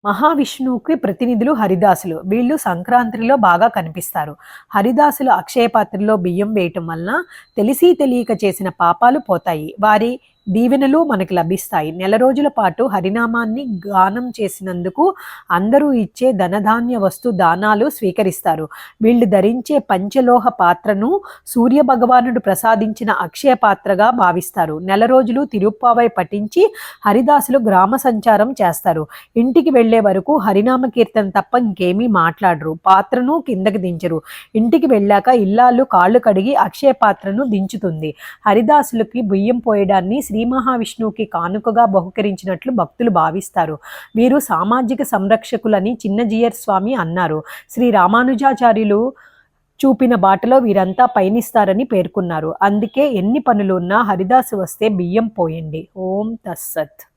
మహావిష్ణువుకి ప్రతినిధులు హరిదాసులు. వీళ్ళు సంక్రాంతిలో బాగా కనిపిస్తారు. హరిదాసులు అక్షయ పాత్రలో బియ్యం వేయటం వలన తెలిసి తెలియక చేసిన పాపాలు పోతాయి. వారి దీవెనలు మనకి లభిస్తాయి. నెల రోజుల పాటు హరినామాన్ని గానం చేసినందుకు అందరూ ఇచ్చే ధనధాన్య వస్తు దానాలు స్వీకరిస్తారు. వీళ్ళు ధరించే పంచలోహ పాత్రను సూర్య భగవానుడు ప్రసాదించిన అక్షయ పాత్రగా భావిస్తారు. నెల రోజులు తిరుప్పావై పఠించి హరిదాసులు గ్రామ సంచారం చేస్తారు. ఇంటికి వెళ్లే వరకు హరినామ కీర్తన తప్ప ఇంకేమీ మాట్లాడరు. పాత్రను కిందకి దించరు. ఇంటికి వెళ్ళాక ఇల్లాలు కాళ్ళు కడిగి అక్షయ పాత్రను దించుతుంది. హరిదాసులకి బియ్యం పోయడాన్ని శ్రీ మహావిష్ణువుకి కానుకగా బహుకరించినట్లు భక్తులు భావిస్తారు. వీరు సామాజిక సంరక్షకులని చిన్నజీయర్ స్వామి అన్నారు. శ్రీ రామానుజాచార్యులు చూపిన బాటలో వీరంతా పయనిస్తారని పేర్కొన్నారు. అందుకే ఎన్ని పనులు ఉన్నా హరిదాసు వస్తే బియ్యం పోయండి. ఓం తస్సత్.